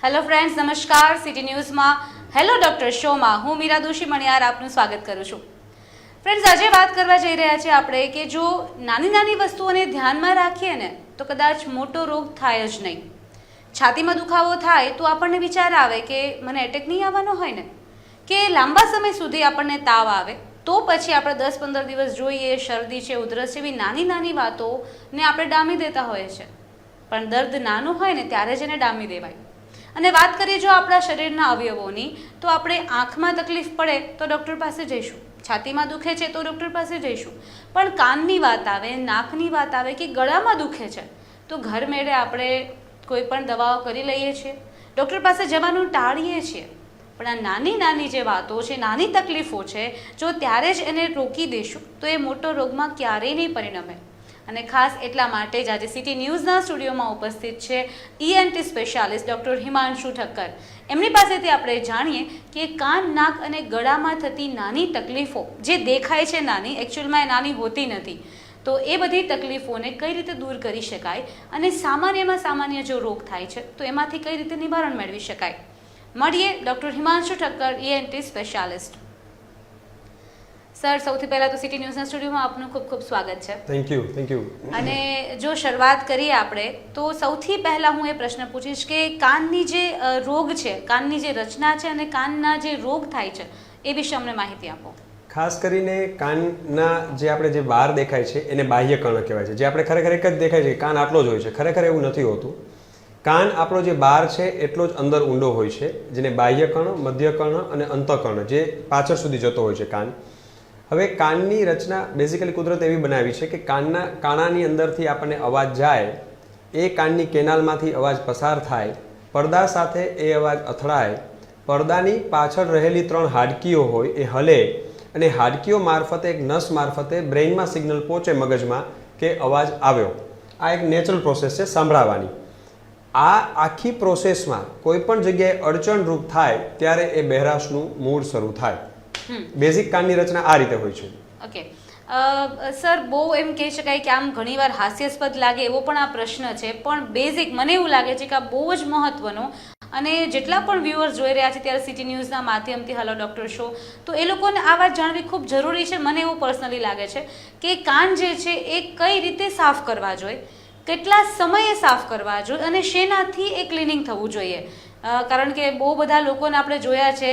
Hello friends, નમસ્કાર. City ન્યૂઝમાં hello doctor શોમાં હું મીરા દોશી મણિયાર આપનું સ્વાગત કરું છું. ફ્રેન્ડ્સ, આજે વાત કરવા જઈ રહ્યા છીએ આપણે કે જો નાની નાની વસ્તુઓને ધ્યાનમાં રાખીએ ને તો કદાચ મોટો રોગ થાય જ નહીં. છાતીમાં દુખાવો થાય તો આપણને વિચાર આવે કે મને એટેક નહીં આવવાનો હોય ને, કે લાંબા સમય સુધી આપણને તાવ આવે તો પછી આપણે 10-15 દિવસ જોઈએ શરદી છે, ઉધરસ જેવી નાની નાની વાતોને આપણે ડામી દેતા હોઈએ છીએ. પણ દર્દ નાનું હોય ને ત્યારે જ એને ડામી દેવાય. અને વાત કરીએ જો આપણા શરીરના અવયવોની, તો આપણે આંખમાં તકલીફ પડે તો ડૉક્ટર પાસે જઈશું, છાતીમાં દુખે છે તો ડૉક્ટર પાસે જઈશું, પણ કાનની વાત આવે, નાકની વાત આવે કે ગળામાં દુખે છે તો ઘર મેળે આપણે કોઈ પણ દવાઓ કરી લઈએ છીએ, ડૉક્ટર પાસે જવાનું ટાળીએ છીએ. પણ આ નાની નાની જે વાતો છે, નાની તકલીફો છે, જો ત્યારે જ એને રોકી દઈશું તો એ મોટો રોગમાં ક્યારેય નહીં પરિણમે. અને ખાસ એટલા માટે જ આજે સિટી ન્યૂઝના સ્ટુડિયોમાં ઉપસ્થિત છે ENT specialist doctor Himanshu Thakkar. એમની પાસેથી આપણે જાણીએ કે કાન, નાક અને ગળામાં થતી નાની તકલીફો જે દેખાય છે નાની, એકચ્યુઅલમાં એ નાની હોતી નથી, તો એ બધી તકલીફોને કઈ રીતે દૂર કરી શકાય અને સામાન્યમાં સામાન્ય જો રોગ થાય છે તો એમાંથી કઈ રીતે નિવારણ મેળવી શકાય. મળીએ doctor Himanshu Thakkar, ENT specialist. Sir, સૌથી પહેલાં તો સિટી ન્યૂઝના સ્ટુડિયોમાં આપનું ખૂબ ખૂબ સ્વાગત છે. Thank you. અને જો શરૂઆત કરીએ આપણે તો સૌથી પહેલાં હું એ પ્રશ્ન પૂછીશ કે કાનની જે રોગ છે, કાનની જે રચના છે અને કાનના જે રોગ થાય છે એ વિશે અમને માહિતી આપો. ખાસ કરીને કાનના જે આપણે જે બહાર દેખાય છે એને બાહ્ય કર્ણ કહેવાય છે. જે આપણે ખરેખર એક જ દેખાય છે કાન આટલો જ હોય છે, ખરેખર એવું નથી હોતું. કાન આપણો જે બહાર છે એટલો જ અંદર ઊંડો હોય છે, જેને બાહ્ય કર્ણ, મધ્ય કર્ણ અને અંતઃકર્ણ જે પાછળ સુધી જતો હોય છે કાન. હવે કાનની રચના બેઝિકલી કુદરત એવી બનાવી છે કે કાણાની અંદરથી આપણને અવાજ જાય, એ કાનની કેનાલમાંથી અવાજ પસાર થાય, પડદા સાથે એ અવાજ અથડાય, પડદાની પાછળ રહેલી 3 હાડકીઓ હોય એ હલે અને હાડકીઓ મારફતે એક નસ મારફતે બ્રેઇનમાં સિગ્નલ પહોંચે મગજમાં કે અવાજ આવ્યો. આ એક નેચરલ પ્રોસેસ છે સાંભળવાની. આ આખી પ્રોસેસમાં કોઈ પણ જગ્યાએ અડચણરૂપ થાય ત્યારે એ બહેરાશનું મૂળ શરૂ થાય. બેઝિક કાનની રચના આ રીતે હોય છે. ઓકે સર, બહુ એમ કહી શકાય કે આમ ઘણીવાર હાસ્યાસ્પદ લાગે એવો પણ આ પ્રશ્ન છે, પણ બેઝિક મને એવું લાગે છે કે આ બહુ જ મહત્વનો, અને જેટલા પણ વ્યુઅર્સ જોઈ રહ્યા છે ત્યારે સિટી ન્યૂઝના માધ્યમથી હેલો ડૉક્ટર શો, તો એ લોકોને આ વાત જાણવી ખૂબ જરૂરી છે. મને એવું પર્સનલી લાગે છે કે કાન જે છે એ કઈ રીતે સાફ કરવા જોઈએ, કેટલા સમયે સાફ કરવા જોઈએ અને શેનાથી એ ક્લિનિંગ થવું જોઈએ. કારણ કે બહુ બધા લોકોને આપણે જોયા છે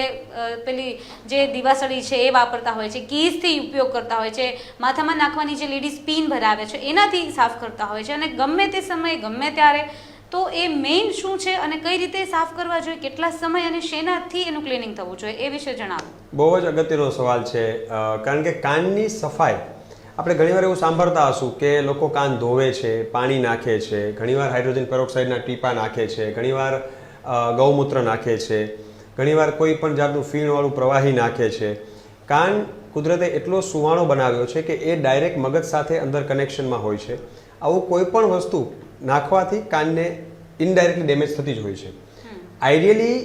પેલી જે દિવાસળી છે એ વાપરતા હોય છે, કીઝથી ઉપયોગ કરતા હોય છે, માથામાં નાખવાની જે લેડીઝ પિન ભરાવે છે એનાથી સાફ કરતા હોય છે, અને ગમે તે સમયે ગમે ત્યારે. તો એ મેઇન શું છે અને કઈ રીતે સાફ કરવા જોઈએ, કેટલા સમય અને શેનાથી એનું ક્લિનિંગ થવું જોઈએ એ વિશે જણાવો. બહુ જ અગત્યનો સવાલ છે, કારણ કે કાનની સફાઈ આપણે ઘણીવાર એવું સાંભળતા હશું કે લોકો કાન ધોવે છે, પાણી નાખે છે, ઘણીવાર હાઇડ્રોજન પેરોક્સાઇડના ટીપા નાખે છે, ઘણીવાર ગૌમૂત્ર નાખે છે, ઘણીવાર કોઈ પણ જાતનું ફીણવાળું પ્રવાહી નાખે છે. કાન કુદરતે એટલો સુવાળો બનાવ્યો છે કે એ ડાયરેક્ટ મગજ સાથે અંદર કનેક્શનમાં હોય છે. આવું કોઈ પણ વસ્તુ નાખવાથી કાનને ઇનડાયરેક્ટલી ડેમેજ થતી જ હોય છે. આઈડિયલી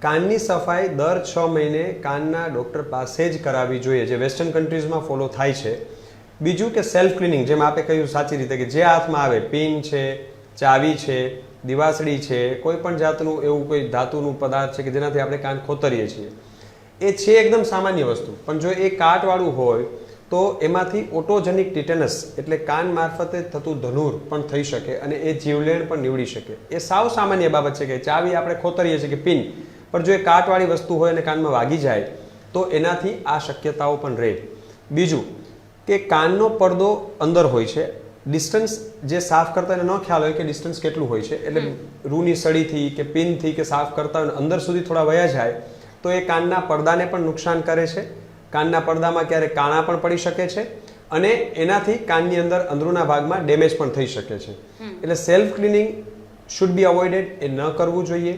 કાનની સફાઈ દર 6 મહિને કાનના ડૉક્ટર પાસે જ કરાવવી જોઈએ, જે વેસ્ટર્ન કન્ટ્રીઝમાં ફોલો થાય છે. બીજું કે સેલ્ફ ક્લિનિંગ, જેમ આપણે કહ્યું સાચી રીતે કે જે હાથમાં આવે, પિન છે, ચાવી છે, દિવાસળી છે, કોઈ પણ જાતનું એવું કોઈ ધાતુનું પદાર્થ છે કે જેનાથી આપણે કાન ખોતરીએ છીએ, એ છે એકદમ સામાન્ય વસ્તુ. પણ જો એ કાટવાળું હોય તો એમાંથી ઓટોજેનિક ટિટેનસ એટલે કાન મારફતે થતું ધનુર પણ થઈ શકે અને એ જીવલેણ પણ નીવડી શકે. એ સાવ સામાન્ય બાબત છે કે ચાવી આપણે ખોતરીએ છીએ કે પિન, પણ જો એ કાટવાળી વસ્તુ હોય અને કાનમાં વાગી જાય તો એનાથી આ શક્યતાઓ પણ રહે. બીજું કે કાનનો પડદો અંદર હોય છે, ડિસ્ટન્સ જે સાફ કરતા એને ન ખ્યાલ હોય કે ડિસ્ટન્સ કેટલું હોય છે, એટલે રૂની સળીથી કે પિનથી કે સાફ કરતા હોય અંદર સુધી થોડા વયા જાય તો એ કાનના પડદાને પણ નુકસાન કરે છે. કાનના પડદામાં ક્યારેક કાણા પણ પડી શકે છે અને એનાથી કાનની અંદર અંદરના ભાગમાં ડેમેજ પણ થઈ શકે છે. એટલે સેલ્ફ ક્લિનિંગ શુડ બી અવોઇડેડ, એ ન કરવું જોઈએ.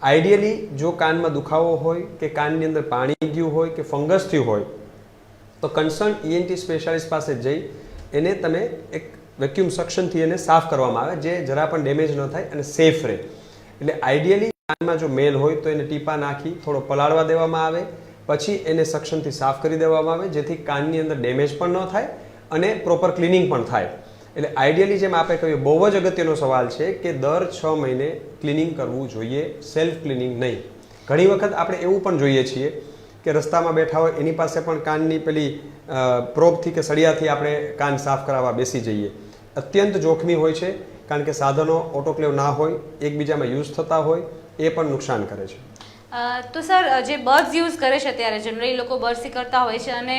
આઈડિયલી જો કાનમાં દુખાવો હોય કે કાનની અંદર પાણી ગયું હોય કે ફંગસ થયું હોય તો કન્સર્ન ENT સ્પેશિયાલિસ્ટ પાસે જઈ એને તમે એક વેક્યુમ સક્શનથી એને સાફ કરવામાં આવે, જે જરા પણ ડેમેજ ન થાય અને સેફ રહે. એટલે આઈડિયલી કાનમાં જો મેલ હોય તો એને ટીપા નાખી થોડો પલાળવા દેવામાં આવે, પછી એને સક્શનથી સાફ કરી દેવામાં આવે, જેથી કાનની અંદર ડેમેજ પણ ન થાય અને પ્રોપર ક્લિનિંગ પણ થાય. એટલે આઈડિયલી જેમ આપણે કહ્યું બહુ જ અગત્યનો સવાલ છે કે દર 6 મહિને ક્લિનિંગ કરવું જોઈએ, સેલ્ફ ક્લિનિંગ નહીં. ઘણી વખત આપણે એવું પણ જોઈએ છીએ કે રસ્તામાં બેઠા હોય એની પાસે પણ કાનની પેલી પ્રોબથી કે સળિયાથી આપણે કાન સાફ કરાવવા બેસી જઈએ. અત્યંત જોખમી હોય છે કારણ કે સાધનો ઓટોક્લેવ ના હોય, એકબીજામાં યુઝ થતા હોય, એ પણ નુકસાન કરે છે. તો સર જે બર્ડ્સ યુઝ કરે છે ત્યારે જનરલી લોકો બર્ડ્સી કરતા હોય છે અને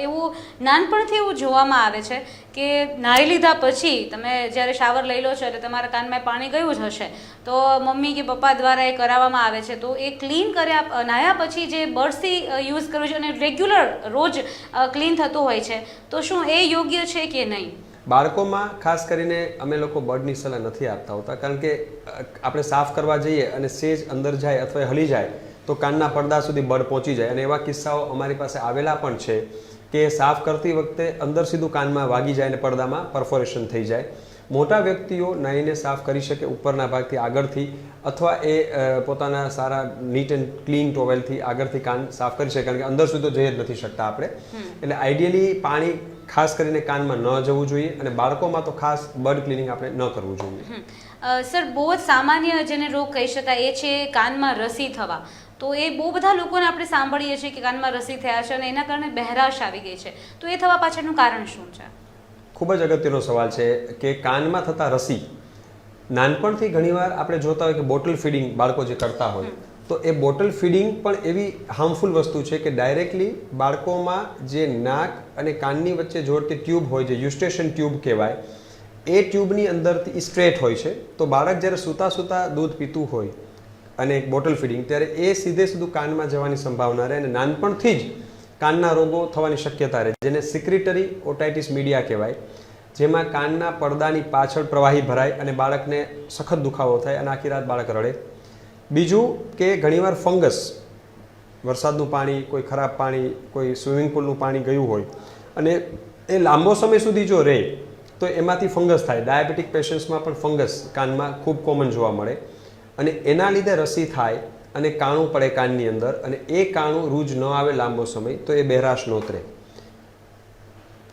એવું નાનપણથી એવું જોવામાં આવે છે કે નાહી લીધા પછી તમે જ્યારે શાવર લઈ લો છો એટલે તમારા કાનમાં પાણી ગયું જ હશે તો મમ્મી કે પપ્પા દ્વારા એ કરાવવામાં આવે છે. તો એ ક્લીન કર્યા નાહ્યા પછી જે બર્ડ્સી યુઝ કરવું છે અને રેગ્યુલર રોજ ક્લીન થતું હોય છે તો શું એ યોગ્ય છે કે નહીં? બાળકોમાં ખાસ કરીને અમે લોકો બર્ડની સલાહ નથી આપતા હોતા કારણ કે આપણે સાફ કરવા જઈએ અને સેજ અંદર જાય અથવા હલી જાય તો કાનના પડદા સુધી બર્ડ પહોંચી જાય અને એવા કિસ્સાઓ અમારી પાસે આવેલા પણ છે કે સાફ કરતી વખતે અંદર સીધું કાનમાં વાગી જાય અને પડદામાં પરફોરેશન થઈ જાય. મોટા વ્યક્તિઓ નાહીને સાફ કરી શકે ઉપરના ભાગથી આગળથી અથવા એ પોતાના સારા નીટ એન્ડ ક્લીન ટોવેલથી આગળથી કાન સાફ કરી શકે કારણ કે અંદર સુધી તો જઈ જ નથી શકતા આપણે. એટલે આઈડિયલી પાણી ખાસ કરીને કાનમાં ન જવું જોઈએ અને બાળકોમાં તો ખાસ બર્ડ ક્લિનિંગ આપણે ન કરવું જોઈએ. સર બહુ જ સામાન્ય જેને રોગ કહી શકાય એ છે કાનમાં રસી થવા. તો એ બહુ બધા લોકોને આપણે સાંભળીએ છીએ કે કાનમાં રસી થયા છે અને એના કારણે બહેરાશ આવી ગઈ છે. તો એ થવા પાછળનું કારણ શું છે? ખૂબ જ અગત્યનો સવાલ છે કે કાનમાં થતા રસી નાનપણથી ઘણીવાર આપણે જોતા હોય કે બોટલ ફીડિંગ બાળકો જે કરતા હોય તો એ બોટલ ફીડિંગ પણ એવી હાર્મફુલ વસ્તુ છે કે ડાયરેક્ટલી બાળકોમાં જે નાક અને કાનની વચ્ચે જોડતી ટ્યુબ હોય જે યુસ્ટેશન ટ્યુબ કહેવાય એ ટ્યુબની અંદરથી સ્ટ્રેટ હોય છે. તો બાળક જ્યારે સૂતા સૂતા દૂધ પીતું હોય અને બોટલ ફીડિંગ ત્યારે એ સીધે સીધું કાનમાં જવાની સંભાવના રહે અને નાનપણથી જ કાનના રોગો થવાની શક્યતા રહે જેને સિક્રેટરી ઓટાઇટિસ મીડિયા કહેવાય જેમાં કાનના પડદાની પાછળ પ્રવાહી ભરાય અને બાળકને સખત દુખાવો થાય અને આખી રાત બાળક રડે. બીજું કે ઘણીવાર ફંગસ વરસાદનું પાણી, કોઈ ખરાબ પાણી, કોઈ સ્વિમિંગ પુલનું પાણી ગયું હોય અને એ લાંબો સમય સુધી જો રહે તો એમાંથી ફંગસ થાય. ડાયાબિટીક પેશન્ટ્સમાં પણ ફંગસ કાનમાં ખૂબ કોમન જોવા મળે અને એના લીધે રસી થાય અને કાણું પડે કાનની અંદર અને એ કાણું રૂજ ન આવે લાંબો સમય તો એ બહેરાશ નોતરે.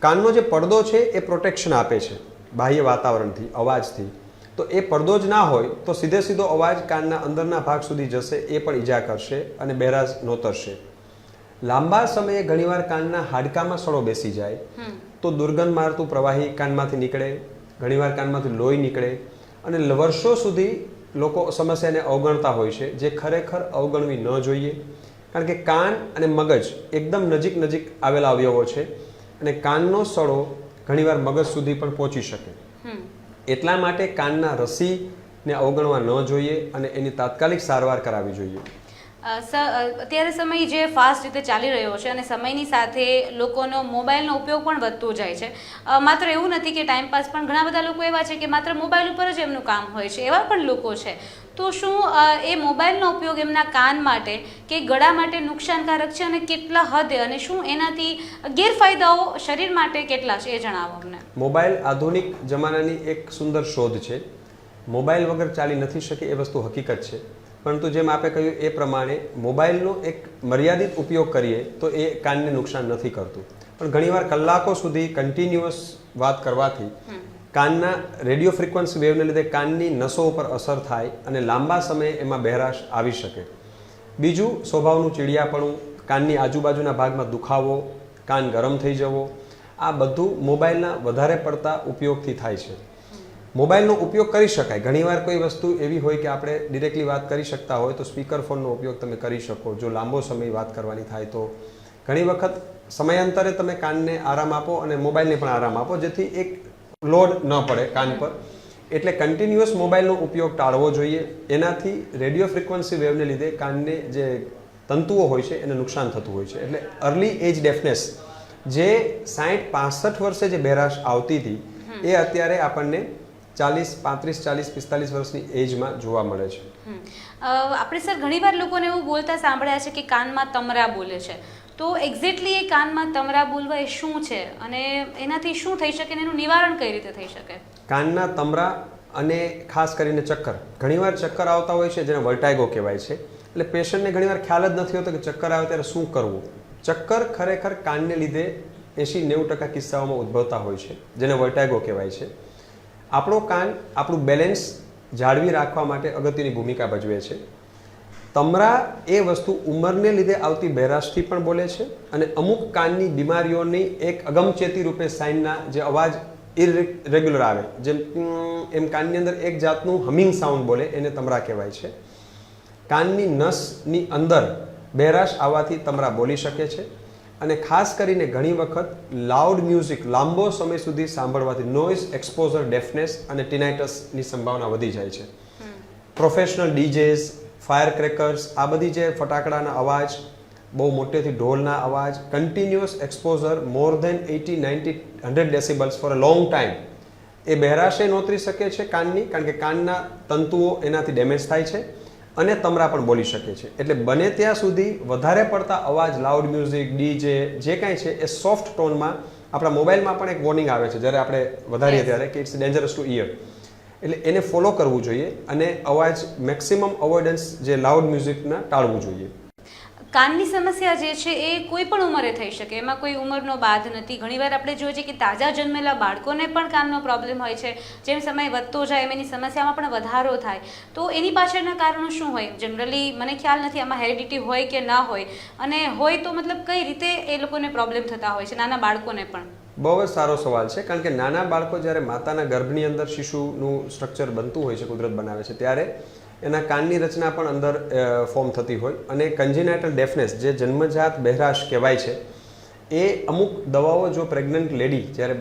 કાનનો જે પડદો છે એ પ્રોટેક્શન આપે છે બાહ્ય વાતાવરણથી, અવાજથી. તો એ પડદો જ ના હોય તો સીધે સીધો અવાજ કાનના અંદરના ભાગ સુધી જશે, એ પણ ઈજા કરશે અને બહેરાશ નોતરશે. લાંબા સમયે ઘણીવાર કાનના હાડકામાં સડો બેસી જાય તો દુર્ગંધ મારતું પ્રવાહી કાનમાંથી નીકળે, ઘણીવાર કાનમાંથી લોહી નીકળે અને વર્ષો સુધી લોકો સમસ્યાને અવગણતા હોય છે જે ખરેખર અવગણવી ન જોઈએ કારણ કે કાન અને મગજ એકદમ નજીક નજીક આવેલા અવયવો છે અને કાનનો સડો ઘણીવાર મગજ સુધી પણ પહોંચી શકે. એટલા માટે કાનના રસીને અવગણવા ન જોઈએ અને એની તાત્કાલિક સારવાર કરાવવી જોઈએ. અત્યારે સમય જે ફાસ્ટ રીતે ચાલી રહ્યો છે અને સમયની સાથે લોકોનો મોબાઈલનો ઉપયોગ પણ વધતો જાય છે. માત્ર એવું નથી કે ટાઈમપાસ પણ ઘણા બધા લોકો એવા છે કે માત્ર મોબાઈલ ઉપર જ એમનું કામ હોય છે, એવા પણ લોકો છે. તો શું એ મોબાઈલનો ઉપયોગ એમના કાન માટે કે ગળા માટે નુકસાનકારક છે અને કેટલા હદે અને શું એનાથી ગેરફાયદાઓ શરીર માટે કેટલા છે એ જણાવો અમને. મોબાઈલ આધુનિક જમાનાની એક સુંદર શોધ છે. મોબાઈલ વગર ચાલી નથી શકે એ વસ્તુ હકીકત છે. પરંતુ જેમ આપણે કહ્યું એ પ્રમાણે મોબાઈલનો એક મર્યાદિત ઉપયોગ કરીએ તો એ કાનને નુકસાન નથી કરતું. પણ ઘણીવાર કલાકો સુધી કન્ટિન્યુઅસ વાત કરવાથી કાનના રેડિયો ફ્રીક્વન્સી વેવને લીધે કાનની નસો ઉપર અસર થાય અને લાંબા સમયે એમાં બહેરાશ આવી શકે. બીજું સ્વભાવનું ચીડિયાપણું, કાનની આજુબાજુના ભાગમાં દુખાવો, કાન ગરમ થઈ જવો, આ બધું મોબાઈલના વધારે પડતા ઉપયોગથી થાય છે. મોબાઈલનો ઉપયોગ કરી શકાય. ઘણીવાર કોઈ વસ્તુ એવી હોય કે આપણે ડિરેક્ટલી વાત કરી શકતા હોય તો સ્પીકર ફોનનો ઉપયોગ તમે કરી શકો. જો લાંબો સમય વાત કરવાની થાય તો ઘણી વખત સમયાંતરે તમે કાનને આરામ આપો અને મોબાઈલને પણ આરામ આપો જેથી એક લોડ ન પડે કાન પર. એટલે કન્ટિન્યુઅસ મોબાઈલનો ઉપયોગ ટાળવો જોઈએ. એનાથી રેડિયો ફ્રીક્વન્સી વેવને લીધે કાનને જે તંતુઓ હોય છે એને નુકસાન થતું હોય છે. એટલે અર્લી એજ ડેફનેસ જે 60-65 વર્ષે જે બહેરાશ આવતી હતી એ અત્યારે આપણને 40-45 વર્ષની એજમાં જોવા મળે છે. આપણે સર ઘણીવાર લોકોને એવું બોલતા સાંભળ્યા છે કે કાનમાં તમરા બોલે છે. તો એક્ઝેક્ટલી એ કાનમાં તમરા બોલવા એ શું છે અને એનાથી શું થઈ શકે અને એનું નિવારણ કઈ રીતે થઈ શકે? કાનના તમરા અને ખાસ કરીને ચક્કર, ઘણીવાર ચક્કર આવતા હોય છે જેને વર્ટાઇગો કહેવાય છે. એટલે પેશન્ટને ઘણીવાર ખ્યાલ જ નથી હોતો કે ચક્કર આવે ત્યારે શું કરવું. ચક્કર ખરેખર કાનને લીધે 80-90% કિસ્સાઓમાં ઉદ્ભવતા હોય છે જેને વર્ટાઇગો કહેવાય છે. આપણો કાન આપણું બેલેન્સ જાળવી રાખવા માટે અગત્યની ભૂમિકા ભજવે છે. તમરા એ વસ્તુ ઉંમરને લીધે આવતી બહેરાશથી પણ બોલે છે અને અમુક કાનની બીમારીઓની એક અગમચેતી રૂપે સાઇનના જે અવાજ ઇરેગ્યુલર આવે, જેમ એમ કાનની અંદર એક જાતનું હમિંગ સાઉન્ડ બોલે, એને તમરા કહેવાય છે. કાનની નસની અંદર બહેરાશ આવવાથી તમરા બોલી શકે છે અને ખાસ કરીને ઘણી વખત લાઉડ મ્યુઝિક લાંબો સમય સુધી સાંભળવાથી નોઇઝ એક્સપોઝર ડેફનેસ અને ટિનાઇટસની સંભાવના વધી જાય છે. પ્રોફેશનલ ડીજેઝ, ફાયર ક્રેકર્સ, આ બધી જે ફટાકડાના અવાજ, બહુ મોટેથી ઢોલના અવાજ, continuous exposure more than 80, 90, 100 decibels for a long time, એ બહેરાશે નોતરી શકે છે કાનની, કારણ કે કાનના તંતુઓ એનાથી ડેમેજ થાય છે અને તમરા પણ બોલી શકે છે. એટલે બને ત્યાં સુધી વધારે પડતા અવાજ, લાઉડ મ્યુઝિક, ડીજે જે કાંઈ છે એ સોફ્ટ ટોનમાં, આપણા મોબાઈલમાં પણ એક વોર્નિંગ આવે છે જ્યારે આપણે વધારીએ ત્યારે કે ઇટ્સ ડેન્જરસ ટુ ઇયર, એટલે એને ફોલો કરવું જોઈએ અને અવાજ મેક્સિમમ અવોઇડન્સ જે લાઉડ મ્યુઝિકના ટાળવું જોઈએ. કાનની સમસ્યા જે છે એ કોઈ પણ ઉંમરે થઈ શકે, એમાં કોઈ ઉંમરનો બાદ નથી. ઘણીવાર આપણે જોઈએ છીએ કે તાજા જન્મેલા બાળકોને પણ કાનનો પ્રોબ્લેમ હોય છે. જેમ સમય વધતો જાય એમ એની સમસ્યામાં પણ વધારો થાય. તો એની પાછળના કારણો શું હોય? જનરલી મને ખ્યાલ નથી આમાં હેરિડિટી હોય કે ના હોય, અને હોય તો મતલબ કઈ રીતે એ લોકોને પ્રોબ્લેમ થતા હોય છે, નાના બાળકોને પણ? બહુ જ સારો સવાલ છે, કારણ કે નાના બાળકો જ્યારે માતાના ગર્ભની અંદર શિશુનું સ્ટ્રક્ચર બનતું હોય છે, કુદરત બનાવે છે, ત્યારે એના કાનની રચના પણ અંદર ફોર્મ થતી હોય અને કન્જિનાઇટલ ડેફનેસ જે જન્મજાત બહેરાશ કહેવાય છે, એ અમુક દવાઓ જો પ્રેગ્નન્ટ લેડી જ્યારે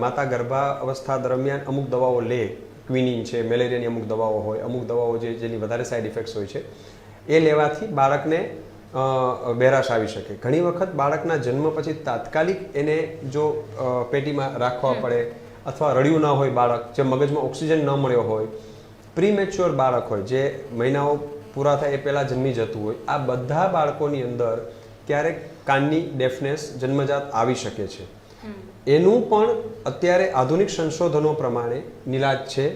માતા ગર્ભાવસ્થા દરમિયાન અમુક દવાઓ લે, ક્વિનિન છે, મેલેરિયાની અમુક દવાઓ હોય, અમુક દવાઓ જેની વધારે સાઇડ ઇફેક્ટ્સ હોય છે, એ લેવાથી બાળકને બહેરાશ આવી શકે. ઘણી વખત બાળકના જન્મ પછી તાત્કાલિક એને જો પેટીમાં રાખવા પડે અથવા રડ્યું ન હોય બાળક, જે મગજમાં ઓક્સિજન ન મળ્યો હોય, પ્રીમેચ્યોર બાળક હોય જે મહિનાઓ પૂરા થાય એ પહેલાં જન્મી જતું હોય, આ બધા બાળકોની અંદર ક્યારેક કાનની ડેફનેસ જન્મજાત આવી શકે છે. એનું પણ અત્યારે આધુનિક સંશોધનો પ્રમાણે નિલાજ છે.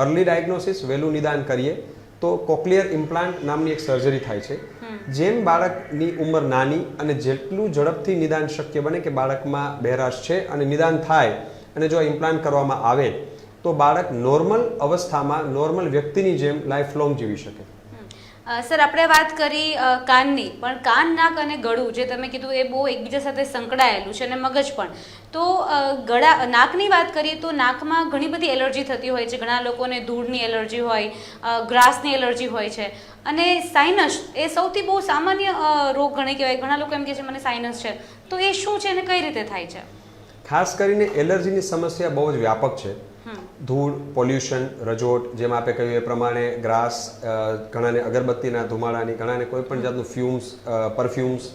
અર્લી ડાયગ્નોસિસ, વહેલું નિદાન કરીએ તો કોક્લિયર ઇમ્પ્લાન્ટ નામની એક સર્જરી થાય છે. જેમ બાળકની ઉંમર નાની અને જેટલું ઝડપથી નિદાન શક્ય બને કે બાળકમાં બહેરાશ છે અને નિદાન થાય અને જો ઇમ્પ્લાન્ટ કરવામાં આવે તો બાળક નોર્મલ અવસ્થામાં નોર્મલ વ્યક્તિની જેમ લાઈફ લોંગ જીવી શકે. સર, આપણે વાત કરી કાનની, પણ કાન, નાક અને ગળું જે તમે કીધું એ બહુ એકબીજા સાથે સંકળાયેલું છે અને મગજ પણ. તો નાકની વાત કરીએ તો નાકમાં ઘણી બધી એલર્જી થતી હોય છે. ઘણા લોકોને ધૂળની એલર્જી હોય, ગ્રાસની એલર્જી હોય છે, અને સાઇનસ એ સૌથી બહુ સામાન્ય રોગ ગણી કહેવાય. ઘણા લોકો એમ કહે છે મને સાઇનસ છે, તો એ શું છે અને કઈ રીતે થાય છે? ખાસ કરીને એલર્જીની સમસ્યા બહુ જ વ્યાપક છે. ધૂળ, પોલ્યુશન, રજોટ, જેમ આપણે કહ્યું એ પ્રમાણે ગ્રાસ, ઘણાને અગરબત્તીના ધુમાડાની, ઘણાને કોઈ પણ જાતનું ફ્યુમ્સ, પરફ્યુમ્સ,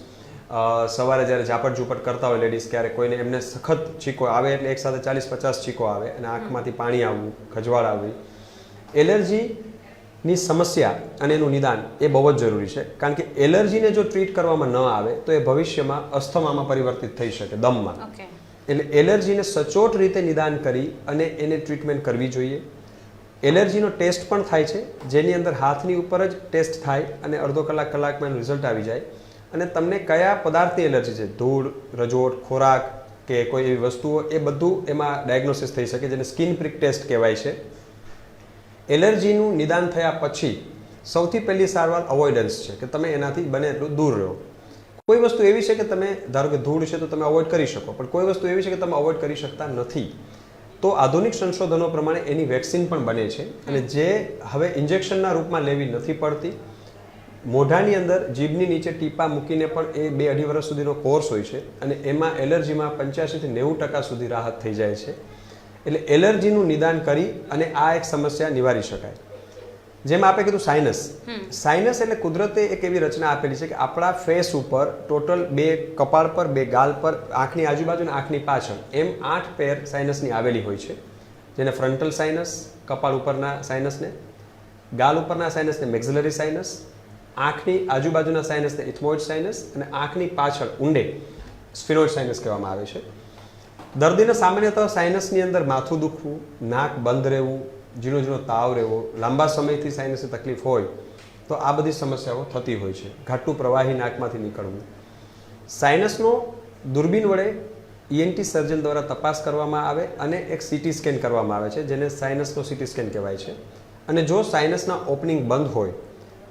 સવારે જ્યારે ઝાપટ ઝૂપટ કરતા હોય લેડીઝ, ક્યારેક કોઈને એમને સખત છીકો આવે એટલે એક સાથે 40-50 છીકો આવે અને આંખમાંથી પાણી આવવું, ખજવાળ આવવી. એલર્જીની સમસ્યા અને એનું નિદાન એ બહુ જ જરૂરી છે, કારણ કે એલર્જીને જો ટ્રીટ કરવામાં ન આવે તો એ ભવિષ્યમાં અસ્થમામાં પરિવર્તિત થઈ શકે, દમમાં. એટલે એલર્જીને સચોટ રીતે નિદાન કરી અને એને ટ્રીટમેન્ટ કરવી જોઈએ. એલર્જીનો ટેસ્ટ પણ થાય છે, જેની અંદર હાથની ઉપર જ ટેસ્ટ થાય અને અડધો કલાકમાં એનું રિઝલ્ટ આવી જાય અને તમને કયા પદાર્થની એલર્જી છે, ધૂળ, રજોટ, ખોરાક કે કોઈ એવી વસ્તુઓ, એ બધું એમાં ડાયગ્નોસિસ થઈ શકે, જેને સ્કિન પ્રિક ટેસ્ટ કહેવાય છે. એલર્જીનું નિદાન થયા પછી સૌથી પહેલી સારવાર અવોઇડન્સ છે, કે તમે એનાથી બને એટલું દૂર રહો. કોઈ વસ્તુ એવી છે કે તમે, ધારો કે ધૂળ છે તો તમે અવોઇડ કરી શકો, પણ કોઈ વસ્તુ એવી છે કે તમે અવોઇડ કરી શકતા નથી. તો આધુનિક સંશોધનો પ્રમાણે એની વેક્સિન પણ બને છે અને જે હવે ઇન્જેક્શનના રૂપમાં લેવી નથી પડતી. મોઢાની અંદર જીભની નીચે ટીપા મૂકીને પણ એ 2-2.5 વર્ષ સુધીનો કોર્સ હોય છે અને એમાં એલર્જીમાં 85% થી 90% સુધી રાહત થઈ જાય છે. એટલે એલર્જીનું નિદાન કરી અને આ એક સમસ્યા નિવારી શકાય. જેમ આપણે કીધું સાઇનસ એટલે કુદરતે એક એવી રચના આપેલી છે કે આપણા ફેસ ઉપર ટોટલ 2 કપાળ પર, 2 ગાલ પર, આંખની આજુબાજુ અને આંખની પાછળ એમ 8 પેર સાઇનસની આવેલી હોય છે, જેને ફ્રન્ટલ સાઇનસ, કપાળ ઉપરના સાઇનસને, ગાલ ઉપરના સાઇનસને મેક્સિલરી સાઇનસ, આંખની આજુબાજુના સાઇનસને ઇથમોઇડ સાઇનસ અને આંખની પાછળ ઊંડે સ્ફિનોઇડ સાઇનસ કહેવામાં આવે છે. દર્દીને સામાન્યતઃ સાઇનસની અંદર માથું દુખવું, નાક બંધ રહેવું, ઝીણો તાવ રહેવો, લાંબા સમયથી સાઇનસની તકલીફ હોય તો આ બધી સમસ્યાઓ થતી હોય છે. ઘાટું પ્રવાહી નાકમાંથી નીકળવું. સાઇનસનો દૂરબીન વડે ENT સર્જન દ્વારા તપાસ કરવામાં આવે અને એક CT સ્કેન કરવામાં આવે છે, જેને સાઇનસનો CT સ્કેન કહેવાય છે. અને જો સાઇનસના ઓપનિંગ બંધ હોય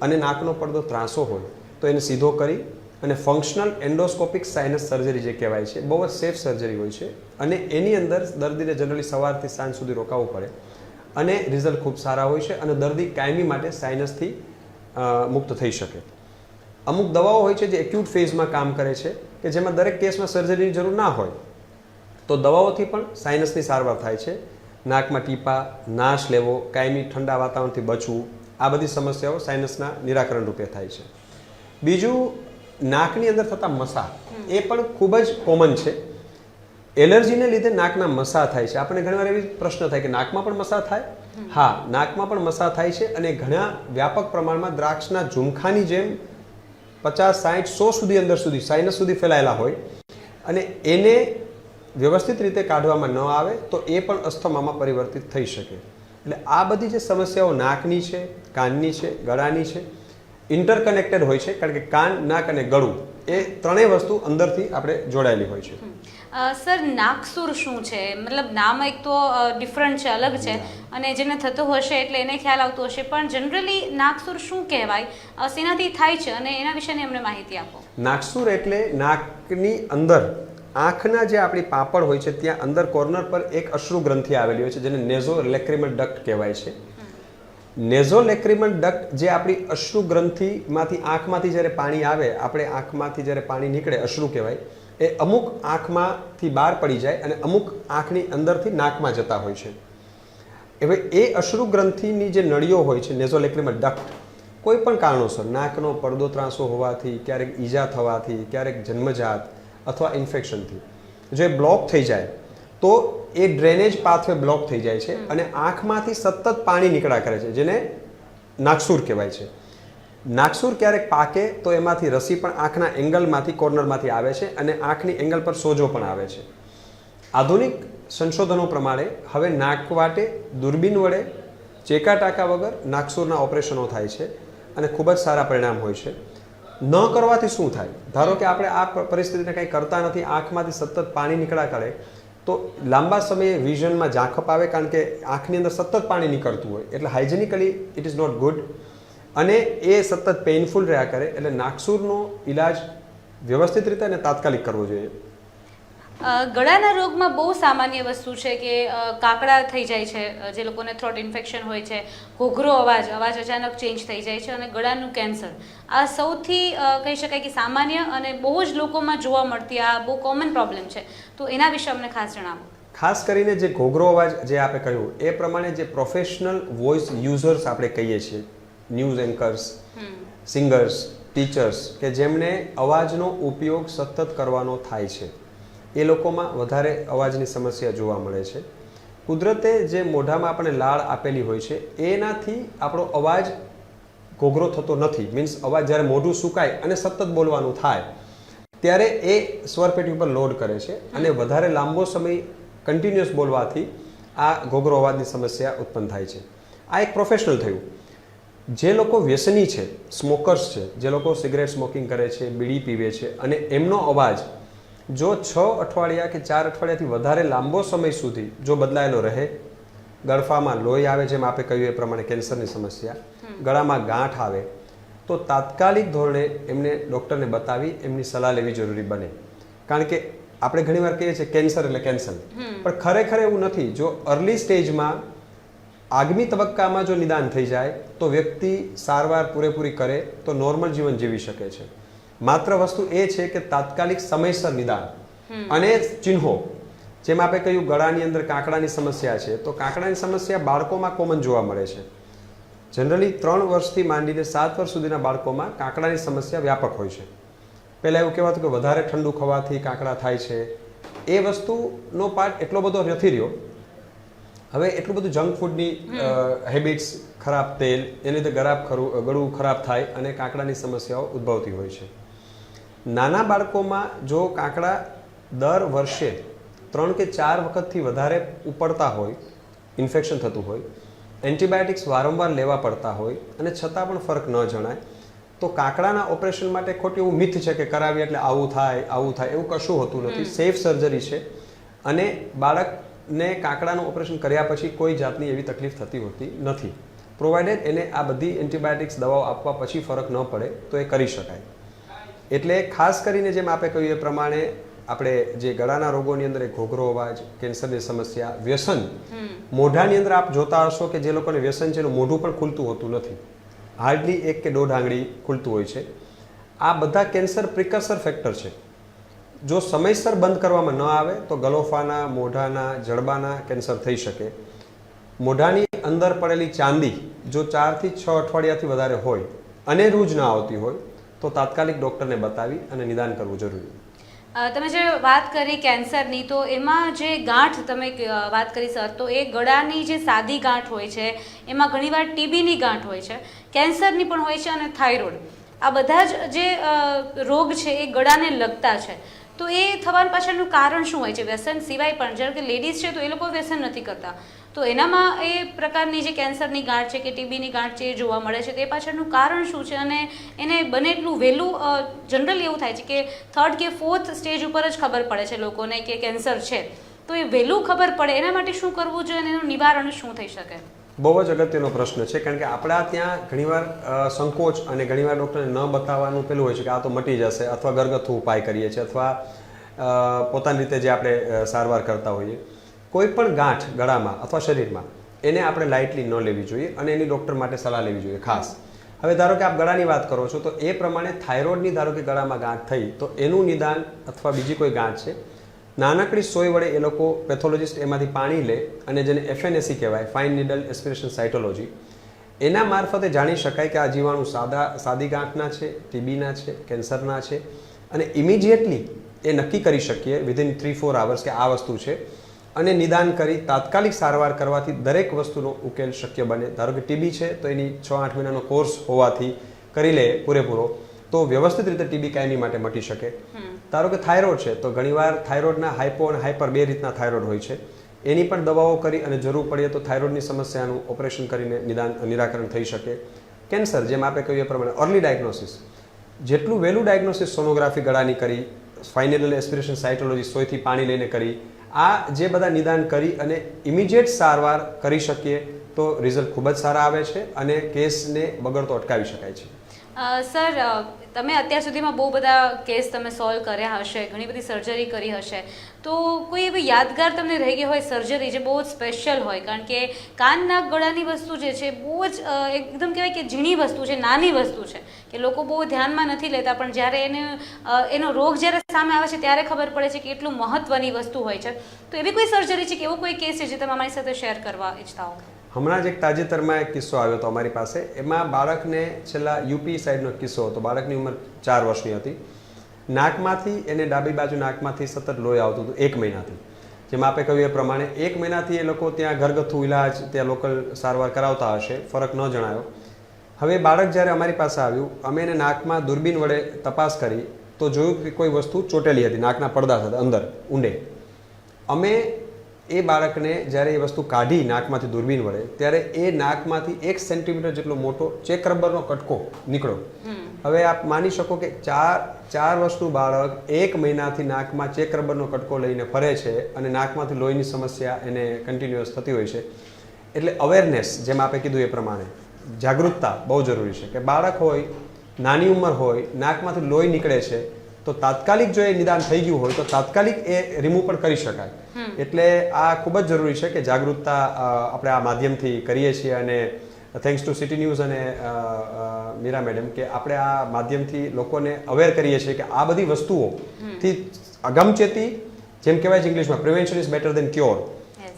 અને નાકનો પડદો ત્રાંસો હોય તો એને સીધો કરી અને ફંક્શનલ એન્ડોસ્કોપિક સાઇનસ સર્જરી જે કહેવાય છે, બહુ જ સેફ સર્જરી હોય છે. અને એની અંદર દર્દીને જનરલી સવારથી સાંજ સુધી રોકાવવું પડે અને રિઝલ્ટ ખૂબ સારા હોય છે અને દર્દી કાયમી માટે સાઇનસથી મુક્ત થઈ શકે. અમુક દવાઓ હોય છે જે એક્યુટ ફેઝમાં કામ કરે છે, કે જેમાં દરેક કેસમાં સર્જરીની જરૂર ના હોય, તો દવાઓથી પણ સાઇનસની સારવાર થાય છે. નાકમાં ટીપા, નાશ લેવો, કાયમી ઠંડા વાતાવરણથી બચવું, આ બધી સમસ્યાઓ સાઇનસના નિરાકરણ રૂપે થાય છે. બીજું, નાકની અંદર થતા મસા એ પણ ખૂબ જ કોમન છે. એલર્જીને લીધે નાકના મસા થાય છે. આપણને ઘણીવાર એવી પ્રશ્ન થાય કે નાકમાં પણ મસા થાય? હા, નાકમાં પણ મસા થાય છે અને ઘણા વ્યાપક પ્રમાણમાં દ્રાક્ષના ઝુમખાની જેમ 50, 60, 100 સુધી અંદર સુધી સાઇનસ સુધી ફેલાયેલા હોય અને એને વ્યવસ્થિત રીતે કાઢવામાં ન આવે તો એ પણ અસ્થમામાં પરિવર્તિત થઈ શકે. એટલે આ બધી જે સમસ્યાઓ નાકની છે, કાનની છે, ગળાની છે, ઇન્ટરકનેક્ટેડ હોય છે, કારણ કે કાન, નાક અને ગળું એ ત્રણેય વસ્તુ અંદરથી આપણે જોડાયેલી હોય છે. સર, નાકસુર શું છે? મતલબ નામ એક તો ડિફરન્ટ છે, અલગ છે, અને જેને થતું હશે એટલે એને ખ્યાલ આવતું હશે, પણ જનરલી નાકસુર શું કહેવાય, શેનાથી થાય છે અને એના વિશેની અમને માહિતી આપો. નાકસુર એટલે નાકની અંદર આંખના જે આપણી પાપડ હોય છે ત્યાં અંદર કોર્નર પર એક અશ્રુ ગ્રંથિ આવેલી હોય છે, જેને નેઝો લેક્રિમલ ડક્ટ કહેવાય છે. નેઝો લેક્રિમલ ડક્ટ જે આપણી અશ્રુ ગ્રંથિમાંથી આંખમાંથી જ્યારે પાણી આવે, આપણે આંખમાંથી જ્યારે પાણી નીકળે, અશ્રુ કહેવાય, એ અમુક આંખમાંથી બહાર પડી જાય અને અમુક આંખની અંદરથી નાકમાં જતા હોય છે. હવે એ અશ્રુ ગ્રંથિની જે નળીઓ હોય છે, નેઝો લેક્રિમલ ડક્ટ, કોઈ પણ કારણોસર નાકનો પડદો ત્રાંસો હોવાથી, ક્યારેક ઈજા થવાથી, ક્યારેક જન્મજાત અથવા ઇન્ફેક્શનથી જો એ બ્લોક થઈ જાય તો એ ડ્રેનેજ પાથવે બ્લોક થઈ જાય છે અને આંખમાંથી સતત પાણી નીકળ્યા કરે છે, જેને નાકસુર કહેવાય છે. નાકસુર ક્યારેક પાકે તો એમાંથી રસી પણ આંખના એંગલમાંથી, કોર્નરમાંથી આવે છે અને આંખની એંગલ પર સોજો પણ આવે છે. આધુનિક સંશોધનો પ્રમાણે હવે નાકવાટે દૂરબીન વડે ચેકા ટાંકા વગર નાકસુરના ઓપરેશનો થાય છે અને ખૂબ જ સારા પરિણામ હોય છે. ન કરવાથી શું થાય? ધારો કે આપણે આ પરિસ્થિતિને કંઈ કરતા નથી, આંખમાંથી સતત પાણી નીકળ્યા કરે, તો લાંબા સમયે વિઝનમાં ઝાંખપ આવે, કારણ કે આંખની અંદર સતત પાણી નીકળતું હોય, એટલે હાઇજેનિકલી ઇટ ઇઝ નોટ ગુડ અને એ સતત પેઇનફુલ રહ્યા કરે. એટલે નાકસુરનો ઈલાજ વ્યવસ્થિત રીતે અને તાત્કાલિક કરવો જોઈએ. ગળાના રોગમાં બહુ સામાન્ય વસ્તુ છે કે કાકડા થઈ જાય છે, જે લોકોને થ્રોટ ઇન્ફેક્શન હોય છે, ઘોઘરો અવાજ અચાનક ચેન્જ થઈ જાય છે, અને ગળાનું કેન્સર. આ સૌથી કહી શકાય કે સામાન્ય અને બહુ જ લોકોમાં જોવા મળતી આ બહુ કોમન પ્રોબ્લેમ છે, તો એના વિશે અમને ખાસ જણાવો. ખાસ કરીને જે ઘોઘરો અવાજ જે આપણે કહ્યું એ પ્રમાણે જે પ્રોફેશનલ વોઇસ યુઝર્સ આપણે કહીએ છીએ, ન્યૂઝ એન્કર્સ, સિંગર્સ, ટીચર્સ, કે જેમને અવાજનો ઉપયોગ સતત કરવાનો થાય છે, એ લોકોમાં વધારે અવાજની સમસ્યા જોવા મળે છે. કુદરતે જે મોઢામાં આપણને લાળ આપેલી હોય છે એનાથી આપણો અવાજ ઘોઘરો થતો નથી. મીન્સ અવાજ જ્યારે મોઢું સુકાય અને સતત બોલવાનું થાય ત્યારે એ સ્વરપેટી ઉપર લોડ કરે છે અને વધારે લાંબો સમય કન્ટિન્યુઅસ બોલવાથી આ ઘોઘરો અવાજની સમસ્યા ઉત્પન્ન થાય છે. આ એક પ્રોફેશનલ થયું. જે લોકો વ્યસની છે, સ્મોકર્સ છે, જે લોકો સિગરેટ સ્મોકિંગ કરે છે, બીડી પીવે છે અને એમનો અવાજ જો 6 અઠવાડિયા કે 4 અઠવાડિયાથી વધારે લાંબો સમય સુધી જો બદલાયેલો રહે, ગળફામાં લોહી આવે, જેમ આપણે કહ્યું એ પ્રમાણે કેન્સરની સમસ્યા, ગળામાં ગાંઠ આવે, તો તાત્કાલિક ધોરણે એમને ડૉક્ટરને બતાવી એમની સલાહ લેવી જરૂરી બને. કારણ કે આપણે ઘણીવાર કહીએ છીએ કેન્સર એટલે કેન્સર, પણ ખરેખર એવું નથી. જો અર્લી સ્ટેજમાં, આગમી તબક્કામાં જો નિદાન થઈ જાય તો વ્યક્તિ સારવાર પૂરેપૂરી કરે તો નોર્મલ જીવન જીવી શકે છે. માત્ર વસ્તુ એ છે કે તાત્કાલિક સમયસર નિદાન અને ચિહ્નો, જેમ આપણે કહ્યું ગળાની અંદર કાંકડાની સમસ્યા છે, તો કાંકડાની સમસ્યા બાળકોમાં કોમન જોવા મળે છે. જનરલી 3 વર્ષથી માંડીને 7 વર્ષ સુધીના બાળકોમાં કાંકડાની સમસ્યા વ્યાપક હોય છે. પહેલાં એવું કહેવાતું કે વધારે ઠંડુ ખાવાથી કાંકડા થાય છે. એ વસ્તુનો પાર્ટ એટલો બધો નથી રહ્યો. હવે એટલું બધું જંક ફૂડની હેબિટ્સ, ખરાબ તેલ, એને લીધે ગળું ખરાબ થાય અને કાંકડાની સમસ્યાઓ ઉદ્ભવતી હોય છે. નાના બાળકોમાં જો કાંકડા દર વર્ષે 3 કે 4 વખતથી વધારે ઉપડતા હોય, ઇન્ફેક્શન થતું હોય, એન્ટીબાયોટિક્સ વારંવાર લેવા પડતા હોય અને છતાં પણ ફરક ન જણાય, તો કાકડાના ઓપરેશન માટે ખોટું એવું મિથ છે કે કરાવીએ એટલે આવું થાય એવું કશું હોતું નથી. સેફ સર્જરી છે અને બાળકને કાકડાનું ઓપરેશન કર્યા પછી કોઈ જાતની એવી તકલીફ થતી હોતી નથી, પ્રોવાઇડેડ એને આ બધી એન્ટીબાયોટિક્સ દવાઓ આપવા પછી ફરક ન પડે તો એ કરી શકાય. એટલે ખાસ કરીને જેમ આપણે કહ્યું એ પ્રમાણે આપણે જે ગળાના રોગોની અંદર ઘોઘરો અવાજ, કેન્સરની સમસ્યા, વ્યસન, મોઢાની અંદર આપ જોતા હશો કે જે લોકોને વ્યસન છે એનું મોઢું પણ ખુલતું હોતું નથી, હાર્ડલી 1 કે 1.5 આંગળી ખુલતું હોય છે. આ બધા કેન્સર પ્રિકર્સર ફેક્ટર છે. જો સમયસર બંધ કરવામાં ન આવે તો ગલોફાના, મોઢાના, જડબાના કેન્સર થઈ શકે. મોઢાની અંદર પડેલી ચાંદી જો 4 થી 6 અઠવાડિયાથી વધારે હોય અને રૂજ ના આવતી હોય તો તાત્કાલિક ડૉક્ટરને બતાવી અને નિદાન કરવું જરૂરી. તમે જે વાત કરી કેન્સરની, તો એમાં જે ગાંઠ તમે વાત કરી સર, તો એ ગળાની જે સાદી ગાંઠ હોય છે એમાં ઘણીવાર ટીબીની ગાંઠ હોય છે, કેન્સરની પણ હોય છે અને થાઇરોઇડ, આ બધા જ જે રોગ છે એ ગળાને લગતા છે. તો એ થવા પાછળનું કારણ શું હોય છે? વ્યસન સિવાય પણ, જ્યારે કે લેડીઝ છે તો એ લોકો વ્યસન નથી કરતા, તો એનામાં એ પ્રકારની જે કેન્સરની ગાંઠ છે કે ટીબીની ગાંઠ છે એ જોવા મળે છે, તે પાછળનું કારણ શું છે? અને એને બને એટલું વહેલું, જનરલી એવું થાય છે કે 3rd કે 4th સ્ટેજ ઉપર જ ખબર પડે છે લોકોને કે કેન્સર છે, તો એ વહેલું ખબર પડે એના માટે શું કરવું જોઈએ અને એનું નિવારણ શું થઈ શકે? બહુ જ અગત્યનો પ્રશ્ન છે, કારણ કે આપણા ત્યાં ઘણીવાર સંકોચ અને ઘણીવાર ડૉક્ટરને ન બતાવવાનું પેલું હોય છે કે આ તો મટી જશે, અથવા ઘરગથ્થુ ઉપાય કરીએ છીએ, અથવા પોતાની રીતે જે આપણે સારવાર કરતા હોઈએ. કોઈ પણ ગાંઠ ગળામાં અથવા શરીરમાં એને આપણે લાઇટલી ન લેવી જોઈએ અને એની ડૉક્ટર માટે સલાહ લેવી જોઈએ ખાસ. હવે ધારો કે આપ ગળાની વાત કરો છો તો એ પ્રમાણે થાઇરોઇડની ધારો કે ગળામાં ગાંઠ થઈ તો એનું નિદાન, અથવા બીજી કોઈ ગાંઠ છે, નાનકડી સોય વડે એ લોકો પેથોલોજીસ્ટ એમાંથી પાણી લે અને જેને FNAC કહેવાય, ફાઇન નીડલ એસ્પિરેશન સાયટોલોજી, એના મારફતે જાણી શકાય કે આ જીવાણુ સાદી ગાંઠના છે, ટીબીના છે, કેન્સરના છે, અને ઇમિડિયેટલી એ નક્કી કરી શકીએ વિધિન 3-4 hours કે આ વસ્તુ છે, અને નિદાન કરી તાત્કાલિક સારવાર કરવાથી દરેક વસ્તુનો ઉકેલ શક્ય બને. ધારો કે ટીબી છે તો એની 6-8 મહિનાનો કોર્સ હોવાથી કરી લે પૂરેપૂરો તો વ્યવસ્થિત રીતે ટીબી કાયમી માટે મટી શકે. ધારો કે થાઇરોઇડ છે તો ઘણીવાર થાઇરોઇડના હાઇપો અને હાઇપર 2 રીતના થાઇરોઇડ હોય છે, એની પણ દવાઓ કરી અને જરૂર પડે તો થાઇરોઇડની સમસ્યાનું ઓપરેશન કરીને નિરાકરણ થઈ શકે. કેન્સર, જેમ આપણે કહીએ પ્રમાણે અર્લી ડાયગ્નોસિસ, જેટલું વહેલું ડાયગ્નોસિસ, સોનોગ્રાફી ગળાની કરી, ફાઇનલ એસ્પિરેશન સાયટોલોજી સોયથી પાણી લઈને કરી, આ જે બધા નિદાન કરી અને ઇમિડિયેટ સારવાર કરી શકીએ તો રિઝલ્ટ ખૂબ જ સારા આવે છે અને કેસને બગડતો અટકાવી શકાય છે. સર, તમે અત્યાર સુધીમાં બહુ બધા કેસ તમે સોલ્વ કર્યા હશે, ઘણી બધી સર્જરી કરી હશે, તો કોઈ એવી યાદગાર તમને રહી ગઈ હોય સર્જરી જે બહુ જ સ્પેશિયલ હોય? કારણ કે કાન, નાક, ગળાની વસ્તુ જે છે બહુ જ એકદમ કહેવાય કે ઝીણી વસ્તુ છે, નાની વસ્તુ છે, કે લોકો બહુ ધ્યાનમાં નથી લેતા, પણ જ્યારે એનો રોગ જ્યારે સામે આવે છે ત્યારે ખબર પડે છે કે એટલું મહત્વની વસ્તુ હોય છે. તો એવી કોઈ સર્જરી છે કે એવો કોઈ કેસ છે જે તમે અમારી સાથે શેર કરવા ઈચ્છતા હો? હમણાં જ એક તાજેતરમાં એક કિસ્સો આવ્યો હતો અમારી પાસે. એમાં બાળકને છેલ્લા યુપી સાઈડનો કિસ્સો હતો. બાળકની ઉંમર 4 વર્ષની હતી. નાકમાંથી એને ડાબી બાજુ નાકમાંથી સતત લોહી આવતું હતું 1 મહિનાથી. જેમાં આપણે કહ્યું એ પ્રમાણે 1 મહિનાથી એ લોકો ત્યાં ઘરગથ્થુ ઇલાજ, ત્યાં લોકલ સારવાર કરાવતા હશે, ફરક ન જણાયો. હવે બાળક જ્યારે અમારી પાસે આવ્યું, અમે એને નાકમાં દૂરબીન વડે તપાસ કરી તો જોયું કે કોઈ વસ્તુ ચોટેલી હતી નાકના પડદા સાથે અંદર ઊંડે. અમે એ બાળકને જ્યારે એ વસ્તુ કાઢી નાકમાંથી દૂરબીન વડે ત્યારે એ નાકમાંથી 1 સેન્ટીમીટર જેટલો મોટો ચેક રબરનો કટકો નીકળ્યો. હવે આપ માની શકો કે 4 વર્ષનું બાળક 1 મહિનાથી નાકમાં ચેક રબરનો કટકો લઈને ફરે છે અને નાકમાંથી લોહીની સમસ્યા એને કન્ટિન્યુઅસ થતી હોય છે. એટલે અવેરનેસ, જેમ આપણે કીધું એ પ્રમાણે જાગૃતતા બહુ જરૂરી છે કે બાળક હોય, નાની ઉંમર હોય, નાકમાંથી લોહી નીકળે છે તો તાત્કાલિક જો એ નિદાન થઈ ગયું હોય તો તાત્કાલિક એ રિમૂવ પણ કરી શકાય. એટલે આ ખૂબ જ જરૂરી છે કે જાગૃતતા આપણે આ માધ્યમથી કરીએ છીએ અને થેન્ક્સ ટુ સિટી ન્યૂઝ અને મીરા મેડમ કે આપણે આ માધ્યમથી લોકોને અવેર કરીએ છીએ કે આ બધી વસ્તુઓથી અગમચેતી, જેમ કહેવાય છે ઇંગ્લિશમાં, prevention is better than cure.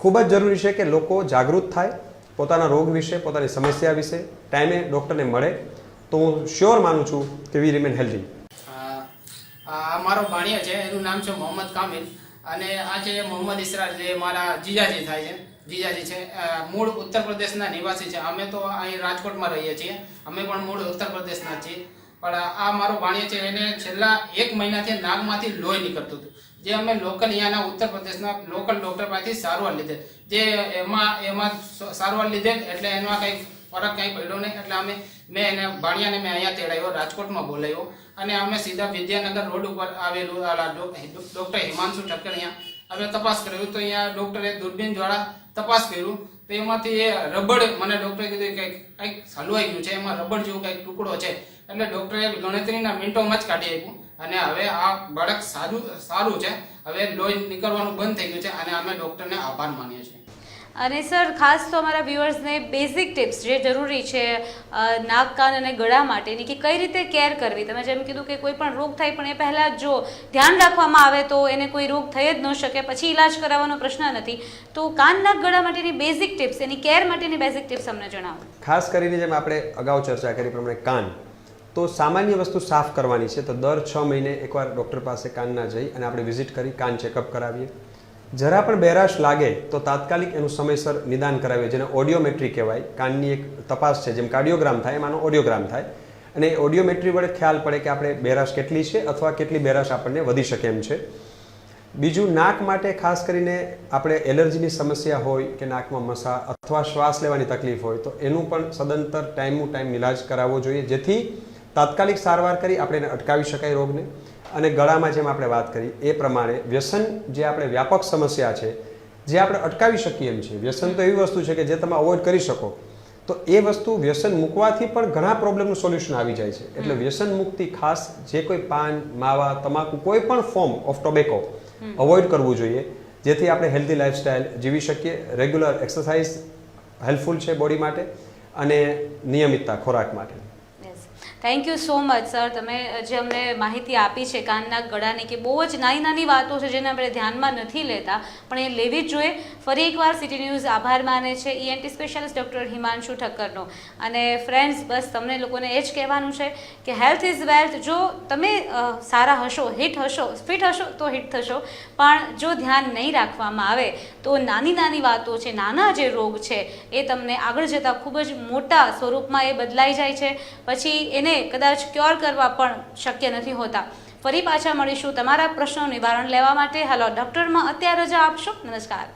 ખૂબ જ જરૂરી છે કે લોકો જાગૃત થાય, પોતાના રોગ વિશે, પોતાની સમસ્યા વિશે ટાઈમે ડૉક્ટરને મળે તો હું શ્યોર માનું છું કે વી રિમેન હેલ્ધી. મારો ભાણિયો છે, એનું નામ છે મોહમ્મદ કામિલ, અને આ છે મોહમ્મદ ઇસરાર, જે મારા જીજાજી થાય છે. જીજાજી છે, મૂળ ઉત્તર પ્રદેશના નિવાસી છે. અમે તો અહીં રાજકોટમાં રહીએ છીએ, અમે પણ મૂળ ઉત્તર પ્રદેશના છીએ. પણ આ મારો ભાણિયો છે, એને છેલ્લા 1 મહિનાથી નાકમાંથી લોહી નીકળતું હતું, જે અમે લોકલ અહીંયાના ઉત્તર પ્રદેશના લોકલ ડૉક્ટર પાસેથી સારવાર લીધેલ, જે એમાં સારવાર લીધેલ એટલે એમાં કંઈક ફરક કંઈ પડ્યો નહીં. એટલે મેં એને ભાણિયાને મેં અહીંયા તેડાવ્યો, રાજકોટમાં બોલાવ્યો અને અમે સીધા વિદ્યાનગર રોડ ઉપર આવેલું ડૉક્ટર હિમાંશુ ઠક્કર અહીંયા અમે તપાસ કર્યું. તો અહીંયા ડૉક્ટરે દૂરબીન દ્વારા તપાસ કર્યું. તો એમાંથી એ રબડ મને ડૉક્ટરે કીધું કે કંઈક હલવાઈ ગયું છે, એમાં રબડ જેવો કંઈક ટુકડો છે. એટલે ડૉક્ટરે ગણતરીના મિનિટોમાં જ કાઢી આપ્યું અને હવે આ બાળક સારું છે. હવે લોહી નીકળવાનું બંધ થઈ ગયું છે અને અમે ડૉક્ટરને આભાર માનીએ છીએ. અને સર ખાસ તો અમારા વ્યુઅર્સને બેઝિક ટિપ્સ જે જરૂરી છે નાક કાન અને ગળા માટેની કે કઈ રીતે કેર કરવી. તમે જેમ કીધું કે કોઈ પણ રોગ થાય પણ એ પહેલાં જો ધ્યાન રાખવામાં આવે તો એને કોઈ રોગ થઈ જ ન શકે, પછી ઈલાજ કરાવવાનો પ્રશ્ન નથી. તો કાન નાક ગળા માટેની બેઝિક ટિપ્સ, એની કેર માટેની બેઝિક ટિપ્સ અમને જણાવો. ખાસ કરીને જેમ આપણે અગાઉ ચર્ચા કરી પ્રમાણે કાન તો સામાન્ય વસ્તુ સાફ કરવાની છે. તો દર 6 મહિને એકવાર ડૉક્ટર પાસે કાનના જઈ અને આપણે વિઝિટ કરી કાન ચેકઅપ કરાવીએ. જરા પણ બેરાશ લાગે તો તાત્કાલિક એનું સમયસર નિદાન કરાવીએ, જેને ઓડિયોમેટ્રી કહેવાય. કાનની એક તપાસ છે, જેમ કાર્ડિયોગ્રામ થાય એમાંનો ઓડિયોગ્રામ થાય અને ઓડિયોમેટ્રી વડે ખ્યાલ પડે કે આપણે બેરાશ કેટલી છે અથવા કેટલી બેરાશ આપણને વધી શકે એમ છે. બીજું, નાક માટે ખાસ કરીને આપણે એલર્જીની સમસ્યા હોય કે નાકમાં મસા અથવા શ્વાસ લેવાની તકલીફ હોય તો એનું પણ સદંતર ટાઈમ ઇલાજ કરાવવો જોઈએ, જેથી તાત્કાલિક સારવાર કરી આપણે એને અટકાવી શકાય રોગને. અને ગળામાં જેમ આપણે વાત કરી એ પ્રમાણે વ્યસન જે આપણે વ્યાપક સમસ્યા છે જે આપણે અટકાવી શકીએ એમ છે. વ્યસન તો એવી વસ્તુ છે કે જે તમે અવોઇડ કરી શકો, તો એ વસ્તુ વ્યસન મૂકવાથી પણ ઘણા પ્રોબ્લેમનું સોલ્યુશન આવી જાય છે. એટલે વ્યસન મુક્તિ ખાસ જે કોઈ પાન, માવા, તમાકુ, કોઈ પણ ફોર્મ ઓફ ટોબેકો અવોઇડ કરવું જોઈએ, જેથી આપણે હેલ્ધી લાઈફસ્ટાઈલ જીવી શકીએ. રેગ્યુલર એક્સરસાઇઝ હેલ્પફુલ છે બોડી માટે અને નિયમિતતા ખોરાક માટે. Thank you so much sir, તમે જે અમને માહિતી આપી છે કાનના ગળાની કે બહુ જ નાની વાતો છે જેને આપણે ધ્યાનમાં નથી લેતા પણ એ લેવી જ જોઈએ. ફરી એકવાર સિટી ન્યૂઝ આભાર માને છે ENT સ્પેશિયાલિસ્ટ ડૉક્ટર હિમાંશુ ઠક્કરનો. અને ફ્રેન્ડ્સ, બસ તમને લોકોને એ જ કહેવાનું છે કે હેલ્થ ઇઝ વેલ્થ. જો તમે સારા હશો, ફિટ હશો તો હિટ થશો, પણ જો ધ્યાન નહીં રાખવામાં આવે તો નાની વાતો છે, નાના જે રોગ છે એ તમને આગળ જતાં ખૂબ જ મોટા સ્વરૂપમાં એ બદલાઈ જાય છે. પછી એને કદાચ ક્યોર કરવા પણ શક્ય નથી હોતા. ફરી પાછા મળીશું તમારા પ્રશ્નોનું નિવારણ લેવા માટે. હેલો ડૉક્ટરમાં અત્યારે રજા આપશો. નમસ્કાર.